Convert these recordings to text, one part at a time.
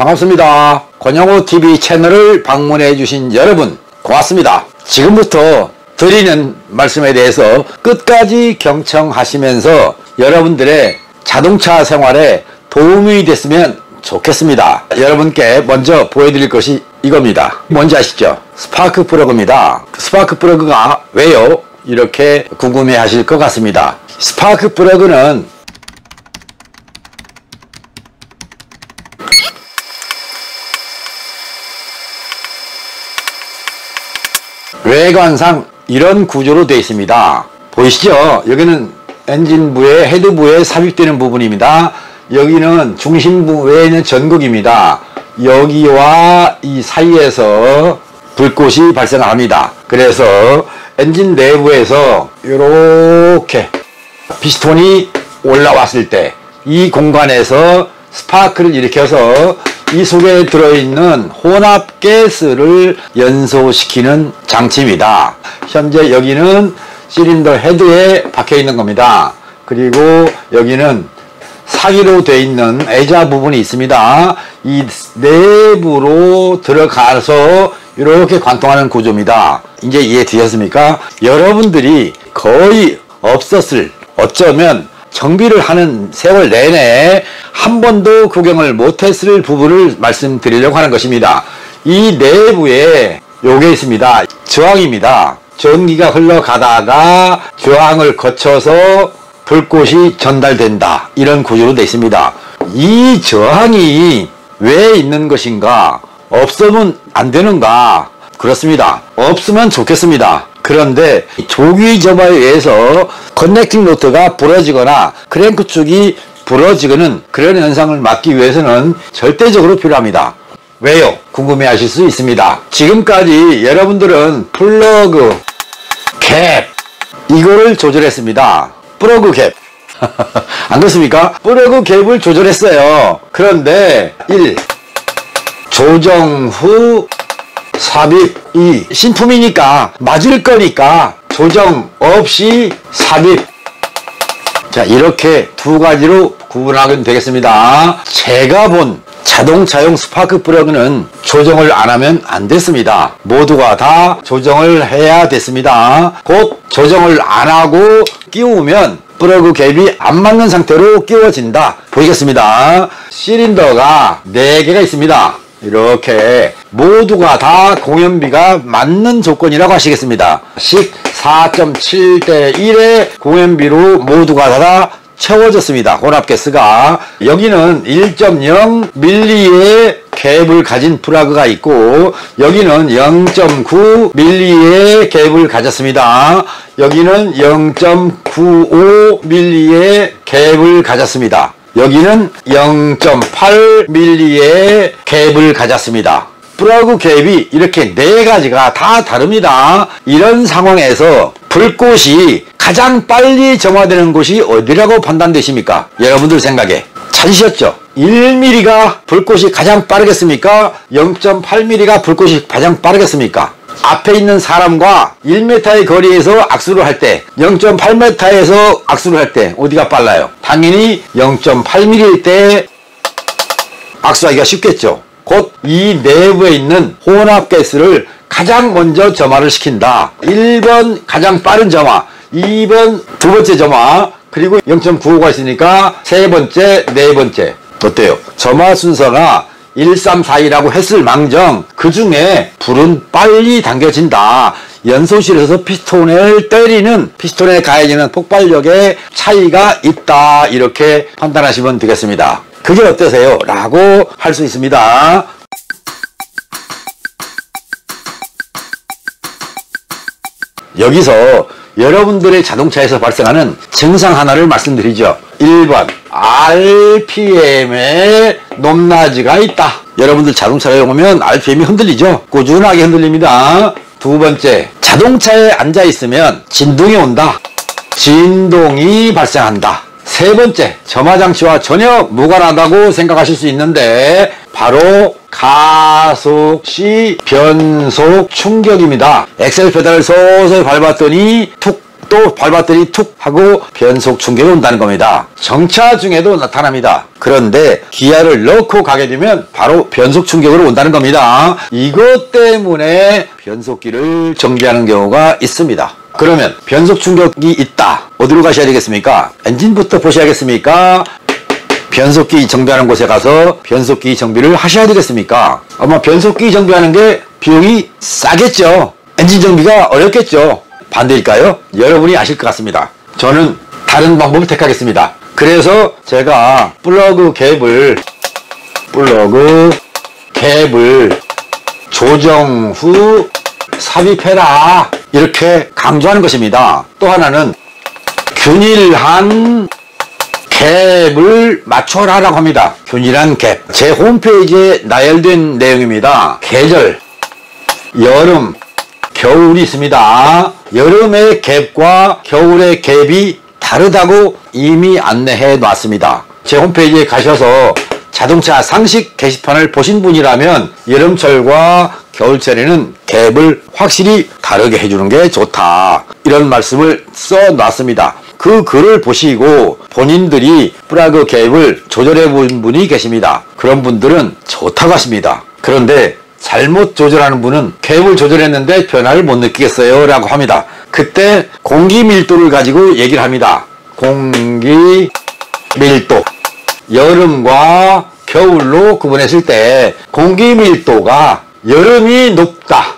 반갑습니다. 권영호TV 채널을 방문해 주신 여러분 고맙습니다. 지금부터 드리는 말씀에 대해서 끝까지 경청하시면서 여러분들의 자동차 생활에 도움이 됐으면 좋겠습니다. 여러분께 먼저 보여드릴 것이 이겁니다. 뭔지 아시죠? 스파크 플러그입니다. 스파크 플러그가 왜요? 이렇게 궁금해 하실 것 같습니다. 스파크 플러그는 외관상 이런 구조로 되어 있습니다. 보이시죠? 여기는 엔진부에 헤드부에 삽입되는 부분입니다. 여기는 중심부 외에는 전극입니다. 여기와 이 사이에서 불꽃이 발생합니다. 그래서 엔진 내부에서 이렇게 피스톤이 올라왔을 때 이 공간에서 스파크를 일으켜서 이 속에 들어있는 혼합가스를 연소시키는 장치입니다. 현재 여기는 실린더 헤드에 박혀 있는 겁니다. 그리고 여기는 사기로 되어 있는 애자 부분이 있습니다. 이 내부로 들어가서 이렇게 관통하는 구조입니다. 이제 이해되셨습니까? 여러분들이 거의 없었을, 어쩌면 정비를 하는 세월 내내 한 번도 구경을 못했을 부분을 말씀드리려고 하는 것입니다. 이 내부에 요게 있습니다. 저항입니다. 전기가 흘러가다가 저항을 거쳐서 불꽃이 전달된다. 이런 구조로 되어 있습니다. 이 저항이 왜 있는 것인가? 없으면 안 되는가? 그렇습니다. 없으면 좋겠습니다. 그런데 조기 점화에 의해서 커넥팅 노트가 부러지거나 크랭크 축이 부러지는 그런 현상을 막기 위해서는 절대적으로 필요합니다. 왜요? 궁금해 하실 수 있습니다. 지금까지 여러분들은 플러그, 캡 이거를 조절했습니다. 플러그 캡 안 그렇습니까? 플러그 캡을 조절했어요. 그런데 1. 조정 후 삽입. 2. 신품이니까 맞을 거니까 조정 없이 삽입. 자, 이렇게 두 가지로 구분하면 되겠습니다. 제가 본 자동차용 스파크 플러그는 조정을 안 하면 안 됐습니다. 모두가 다 조정을 해야 됐습니다. 곧 조정을 안 하고 끼우면 플러그 갭이 안 맞는 상태로 끼워진다. 보이겠습니다. 실린더가 4개가 있습니다. 이렇게 모두가 다 공연비가 맞는 조건이라고 하시겠습니다. 14.7대 1의 공연비로 모두가 다 채워졌습니다. 혼합가스가. 여기는 1.0ml의 갭을 가진 플러그가 있고 여기는 0.9ml의 갭을 가졌습니다. 여기는 0.95ml의 갭을 가졌습니다. 여기는 0.8ml의 갭을 가졌습니다. 플러그 갭이 이렇게 4가지가 다 다릅니다. 이런 상황에서 불꽃이 가장 빨리 점화되는 곳이 어디라고 판단되십니까? 여러분들 생각에 찾으셨죠? 1mm가 불꽃이 가장 빠르겠습니까? 0.8mm가 불꽃이 가장 빠르겠습니까? 앞에 있는 사람과 1m의 거리에서 악수를 할 때 0.8m에서 악수를 할 때 어디가 빨라요? 당연히 0.8mm일 때 악수하기가 쉽겠죠. 곧 이 내부에 있는 혼합가스를 가장 먼저 점화를 시킨다. 1번 가장 빠른 점화, 2번 두 번째 점화, 그리고 0.95가 있으니까 세 번째, 네 번째. 어때요? 점화 순서가 1, 3, 4이라고 했을 망정 그 중에 불은 빨리 당겨진다. 연소실에서 피스톤을 때리는 피스톤에 가해지는 폭발력의 차이가 있다. 이렇게 판단하시면 되겠습니다. 그게 어떠세요? 라고 할 수 있습니다. 여기서 여러분들의 자동차에서 발생하는 증상 하나를 말씀드리죠. 1번 RPM에 높낮이가 있다. 여러분들 자동차에 오면 RPM이 흔들리죠. 꾸준하게 흔들립니다. 두 번째, 자동차에 앉아 있으면 진동이 온다. 진동이 발생한다. 세 번째, 점화장치와 전혀 무관하다고 생각하실 수 있는데 바로 가속 시 변속 충격입니다. 엑셀 페달을 서서히 밟았더니 툭 또 밟았더니 툭 하고 변속 충격이 온다는 겁니다. 정차 중에도 나타납니다. 그런데 기아를 넣고 가게 되면 바로 변속 충격으로 온다는 겁니다. 이것 때문에 변속기를 정비하는 경우가 있습니다. 그러면 변속 충격이 있다. 어디로 가셔야 되겠습니까? 엔진부터 보셔야겠습니까? 변속기 정비하는 곳에 가서 변속기 정비를 하셔야 되겠습니까? 아마 변속기 정비하는 게 비용이 싸겠죠. 엔진 정비가 어렵겠죠. 반대일까요? 여러분이 아실 것 같습니다. 저는 다른 방법을 택하겠습니다. 그래서 제가 플러그 갭을 조정 후 삽입해라 이렇게 강조하는 것입니다. 또 하나는 균일한 갭을 맞춰라라고 합니다. 균일한 갭. 제 홈페이지에 나열된 내용입니다. 계절, 여름, 겨울이 있습니다. 여름의 갭과 겨울의 갭이 다르다고 이미 안내해 놨습니다. 제 홈페이지에 가셔서 자동차 상식 게시판을 보신 분이라면 여름철과 겨울철에는 갭을 확실히 다르게 해주는 게 좋다. 이런 말씀을 써 놨습니다. 그 글을 보시고 본인들이 플러그 갭을 조절해 본 분이 계십니다. 그런 분들은 좋다고 하십니다. 그런데 잘못 조절하는 분은 갭을 조절했는데 변화를 못 느끼겠어요 라고 합니다. 그때 공기 밀도를 가지고 얘기를 합니다. 공기 밀도. 여름과 겨울로 구분했을 때 공기 밀도가 여름이 높다,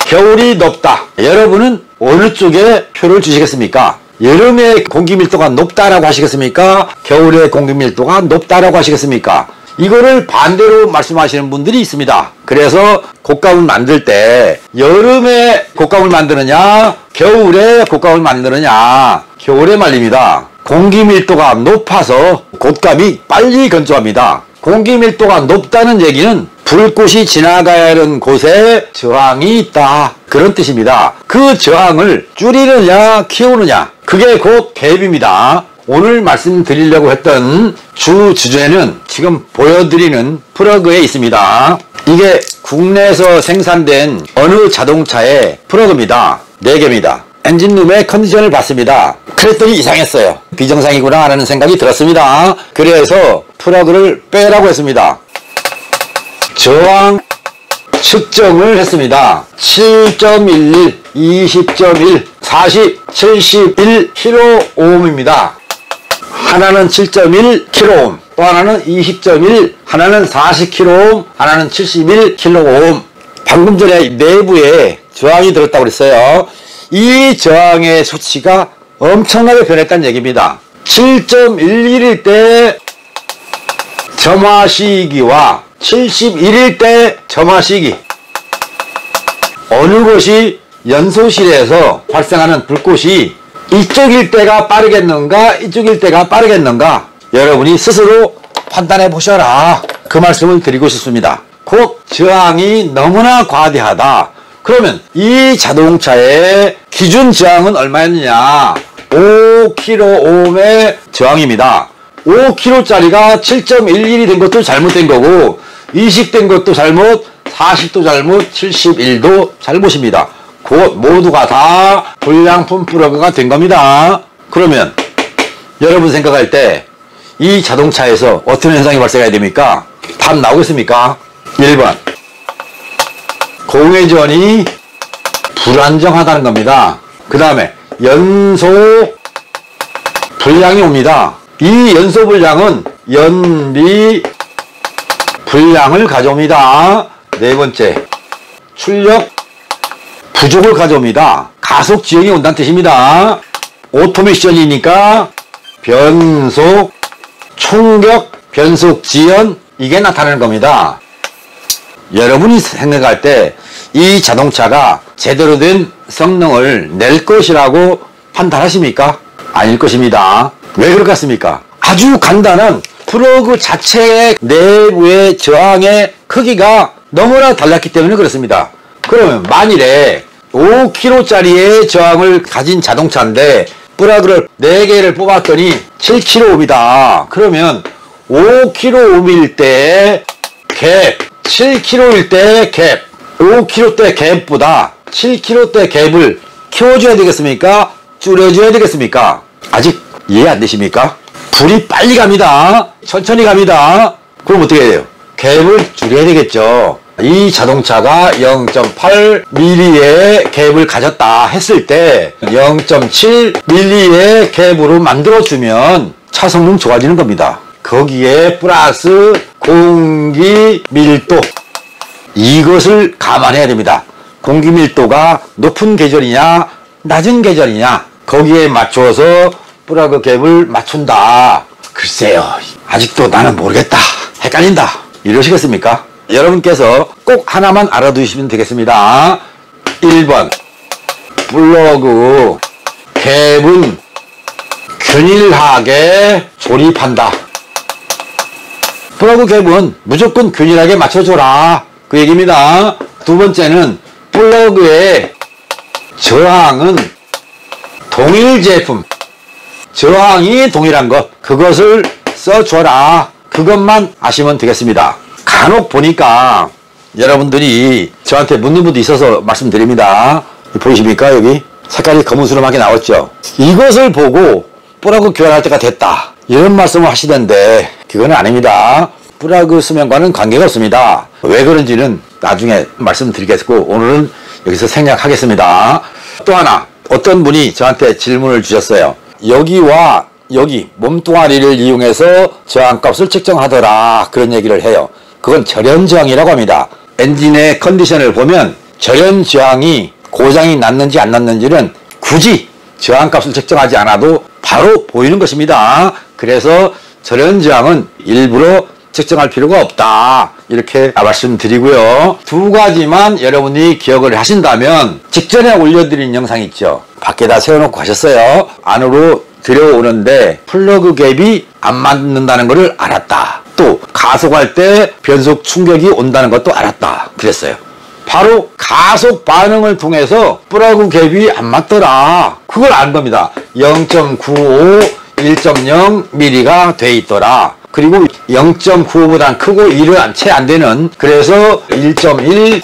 겨울이 높다. 여러분은 어느 쪽에 표를 주시겠습니까? 여름에 공기 밀도가 높다라고 하시겠습니까? 겨울에 공기 밀도가 높다라고 하시겠습니까? 이거를 반대로 말씀하시는 분들이 있습니다. 그래서 곶감을 만들 때 여름에 곶감을 만드느냐, 겨울에 곶감을 만드느냐. 겨울에 말입니다. 공기 밀도가 높아서 곶감이 빨리 건조합니다. 공기 밀도가 높다는 얘기는 불꽃이 지나가야 하는 곳에 저항이 있다, 그런 뜻입니다. 그 저항을 줄이느냐 키우느냐, 그게 곧 갭입니다. 오늘 말씀드리려고 했던 주제는 지금 보여드리는 플러그에 있습니다. 이게 국내에서 생산된 어느 자동차의 플러그입니다. 4개입니다. 엔진룸의 컨디션을 봤습니다. 그랬더니 이상했어요. 비정상이구나 라는 생각이 들었습니다. 그래서 플러그를 빼라고 했습니다. 저항 측정을 했습니다. 7.11, 20.1, 40, 71kΩ입니다. 하나는 7.1kΩ, 또 하나는 20.1, 하나는 40kΩ, 하나는 71kΩ. 방금 전에 내부에 저항이 들었다고 그랬어요. 이 저항의 수치가 엄청나게 변했다는 얘기입니다. 7.11일 때 점화 시기와 71일 때 점화 시기, 어느 것이 연소실에서 발생하는 불꽃이 이쪽일 때가 빠르겠는가 이쪽일 때가 빠르겠는가, 여러분이 스스로 판단해 보셔라, 그 말씀을 드리고 싶습니다. 곧 저항이 너무나 과대하다. 그러면 이 자동차의 기준 저항은 얼마였느냐? 5kΩ의 저항입니다. 5kg짜리가 7.11이 된 것도 잘못된 거고, 20 된 것도 잘못, 40도 잘못, 71도 잘못입니다. 곧 모두가 다 불량품 플러그가 된 겁니다. 그러면 여러분 생각할 때 이 자동차에서 어떤 현상이 발생해야 됩니까? 답 나오겠습니까? 1번, 공회전이 불안정하다는 겁니다. 그 다음에 연소 불량이 옵니다. 이 연소 불량은 연비 불량을 가져옵니다. 네 번째, 출력 부족을 가져옵니다. 가속 지연이 온다는 뜻입니다. 오토미션이니까 변속, 충격, 변속 지연, 이게 나타나는 겁니다. 여러분이 생각할 때 이 자동차가 제대로 된 성능을 낼 것이라고 판단하십니까? 아닐 것입니다. 왜 그렇겠습니까? 아주 간단한 플러그 자체의 내부의 저항의 크기가 너무나 달랐기 때문에 그렇습니다. 그러면 만일에 5kg짜리의 저항을 가진 자동차인데 플러그를 4개를 뽑았더니 7kΩ입니다. 그러면 5kΩ일 때 갭, 7kg일 때 갭, 5kg 대 갭보다 7kg 대 갭을 키워줘야 되겠습니까? 줄여줘야 되겠습니까? 아직 이해 안 되십니까? 불이 빨리 갑니다. 천천히 갑니다. 그럼 어떻게 해야 돼요? 갭을 줄여야 되겠죠. 이 자동차가 0.8mm의 갭을 가졌다 했을 때 0.7mm의 갭으로 만들어주면 차 성능 좋아지는 겁니다. 거기에 플러스 공기 밀도, 이것을 감안해야 됩니다. 공기 밀도가 높은 계절이냐 낮은 계절이냐, 거기에 맞춰서 플러그 갭을 맞춘다. 글쎄요, 아직도 나는 모르겠다, 헷갈린다, 이러시겠습니까? 여러분께서 꼭 하나만 알아두시면 되겠습니다. 1번, 플러그 갭은 균일하게 조립한다. 플러그 갭은 무조건 균일하게 맞춰줘라, 그 얘기입니다. 두 번째는 플러그의 저항은 동일 제품, 저항이 동일한 것, 그것을 써줘라. 그것만 아시면 되겠습니다. 간혹 보니까 여러분들이 저한테 묻는 분도 있어서 말씀드립니다. 보이십니까? 여기 색깔이 거무스름하게 나왔죠. 이것을 보고 플러그 교환할 때가 됐다, 이런 말씀을 하시던데 그건 아닙니다. 플러그 수명과는 관계가 없습니다. 왜 그런지는 나중에 말씀드리겠고 오늘은 여기서 생략하겠습니다. 또 하나, 어떤 분이 저한테 질문을 주셨어요. 여기와 여기 몸뚱아리를 이용해서 저항값을 측정하더라, 그런 얘기를 해요. 그건 절연저항이라고 합니다. 엔진의 컨디션을 보면 절연저항이 고장이 났는지 안 났는지는 굳이 저항값을 측정하지 않아도 바로 보이는 것입니다. 그래서 절연저항은 일부러 측정할 필요가 없다, 이렇게 말씀드리고요. 두 가지만 여러분이 기억을 하신다면, 직전에 올려드린 영상 있죠? 밖에다 세워놓고 가셨어요. 안으로 들여오는데 플러그 갭이 안 맞는다는 것을 알았다. 또 가속할 때 변속 충격이 온다는 것도 알았다, 그랬어요. 바로 가속 반응을 통해서 플러그 갭이 안 맞더라, 그걸 안 겁니다. 0.95, 1.0mm가 돼 있더라. 그리고 0.95보단 크고 1은 채 안 되는, 그래서 1.1mm의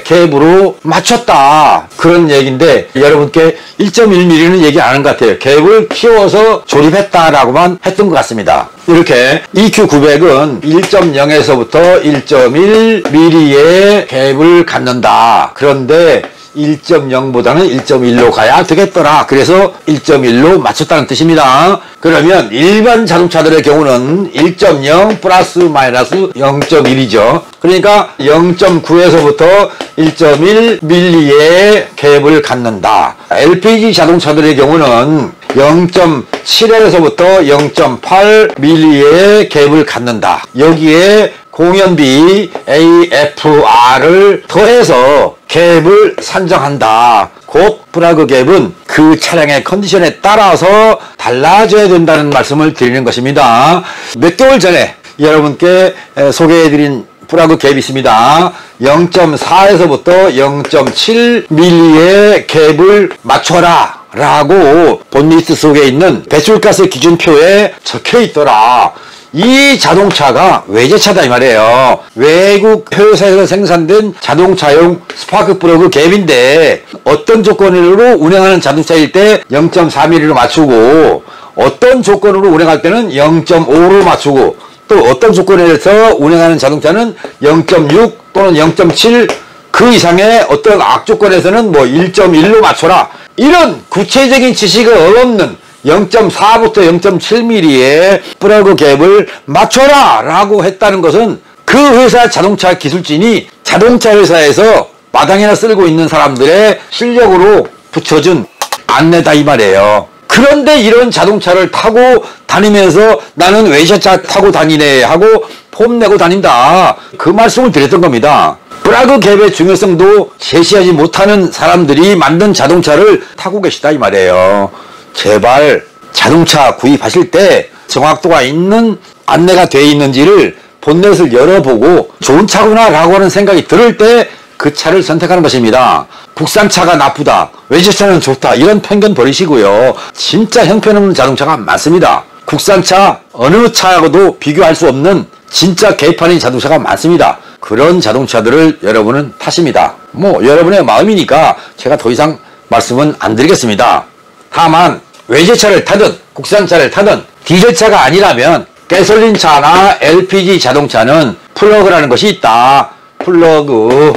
갭으로 맞췄다, 그런 얘기인데 여러분께 1.1mm는 얘기 안 하는 것 같아요. 갭을 키워서 조립했다라고만 했던 것 같습니다. 이렇게 EQ900은 1.0에서부터 1.1mm의 갭을 갖는다. 그런데 1.0보다는 1.1로 가야 되겠더라. 그래서 1.1로 맞췄다는 뜻입니다. 그러면 일반 자동차들의 경우는 1.0 플러스 마이너스 0.1이죠. 그러니까 0.9에서부터 1.1mm의 갭을 갖는다. LPG 자동차들의 경우는 0.7에서부터 0.8mm의 갭을 갖는다. 여기에 공연비 AFR을 더해서 갭을 산정한다. 곧 플러그 갭은 그 차량의 컨디션에 따라서 달라져야 된다는 말씀을 드리는 것입니다. 몇 개월 전에 여러분께 소개해드린 플러그 갭이 있습니다. 0.4에서부터 0.7mm의 갭을 맞춰라 라고 본리스트 속에 있는 배출가스 기준표에 적혀 있더라. 이 자동차가 외제차다 이 말이에요. 외국 회사에서 생산된 자동차용 스파크 플러그 갭인데 어떤 조건으로 운행하는 자동차일 때 0.4mm로 맞추고 어떤 조건으로 운행할 때는 0.5로 맞추고 또 어떤 조건에서 운행하는 자동차는 0.6 또는 0.7 그 이상의 어떤 악조건에서는 뭐 1.1로 맞춰라, 이런 구체적인 지식을 없는 0.4부터 0.7mm의 플러그 갭을 맞춰라 라고 했다는 것은 그 회사 자동차 기술진이 자동차 회사에서 마당이나 쓸고 있는 사람들의 실력으로 붙여준 안내다 이 말이에요. 그런데 이런 자동차를 타고 다니면서 나는 외제차 타고 다니네 하고 폼내고 다닌다, 그 말씀을 드렸던 겁니다. 플러그 갭의 중요성도 제시하지 못하는 사람들이 만든 자동차를 타고 계시다 이 말이에요. 제발 자동차 구입하실 때 정확도가 있는 안내가 되어 있는지를 본넷을 열어보고 좋은 차구나 라고 하는 생각이 들을 때 그 차를 선택하는 것입니다. 국산차가 나쁘다, 외제차는 좋다, 이런 편견 버리시고요. 진짜 형편없는 자동차가 많습니다. 국산차 어느 차하고도 비교할 수 없는 진짜 개판인 자동차가 많습니다. 그런 자동차들을 여러분은 타십니다. 뭐 여러분의 마음이니까 제가 더 이상 말씀은 안 드리겠습니다. 다만 외제차를 타든 국산차를 타든 디젤차가 아니라면 가솔린차나 LPG 자동차는 플러그라는 것이 있다. 플러그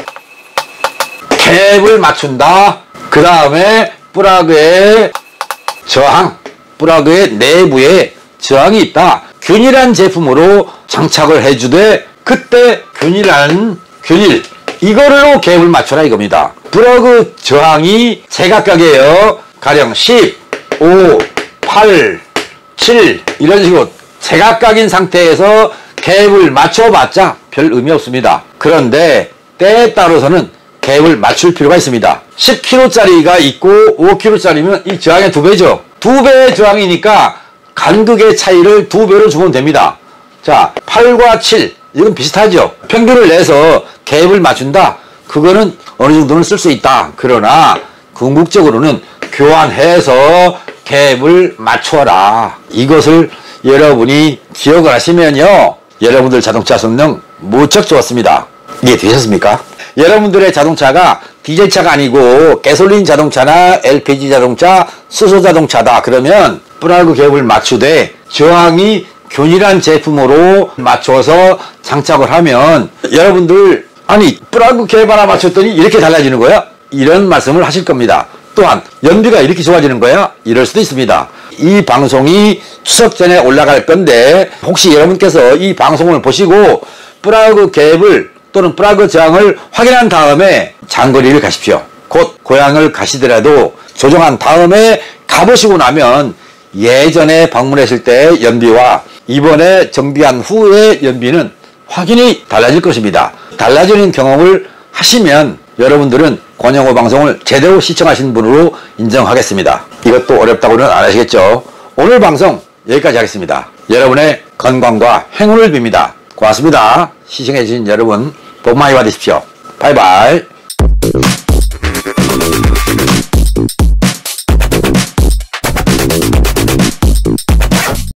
캡을 맞춘다. 그 다음에 플러그의 저항, 플러그의 내부에 저항이 있다. 균일한 제품으로 장착을 해주되 그때 균일 이거로 갭을 맞춰라 이겁니다. 플러그 저항이 제각각이에요. 가령 10, 5, 8, 7 이런 식으로 제각각인 상태에서 갭을 맞춰봤자 별 의미 없습니다. 그런데 때에 따라서는 갭을 맞출 필요가 있습니다. 10kg짜리가 있고 5kg짜리면 이 저항의 2배죠. 2배의 저항이니까 간극의 차이를 2배로 주면 됩니다. 자, 8과 7 이건 비슷하죠. 평균을 내서 갭을 맞춘다. 그거는 어느 정도는 쓸 수 있다. 그러나 궁극적으로는 교환해서 갭을 맞춰라. 이것을 여러분이 기억을 하시면요, 여러분들 자동차 성능 무척 좋았습니다. 이해되셨습니까? 여러분들의 자동차가 디젤차가 아니고 가솔린 자동차나 LPG 자동차, 수소 자동차다. 그러면 플러그 갭을 맞추되 저항이 균일한 제품으로 맞춰서 장착을 하면 여러분들 아니 플러그 갭 하나 맞췄더니 이렇게 달라지는 거야? 이런 말씀을 하실 겁니다. 또한 연비가 이렇게 좋아지는 거야? 이럴 수도 있습니다. 이 방송이 추석 전에 올라갈 건데 혹시 여러분께서 이 방송을 보시고 플러그 갭을 또는 플러그 저항을 확인한 다음에 장거리를 가십시오. 곧 고향을 가시더라도 조정한 다음에 가보시고 나면 예전에 방문했을 때의 연비와 이번에 정비한 후의 연비는 확연히 달라질 것입니다. 달라지는 경험을 하시면 여러분들은 권영호 방송을 제대로 시청하신 분으로 인정하겠습니다. 이것도 어렵다고는 안 하시겠죠? 오늘 방송 여기까지 하겠습니다. 여러분의 건강과 행운을 빕니다. 고맙습니다. 시청해주신 여러분 복 많이 받으십시오. 바이바이.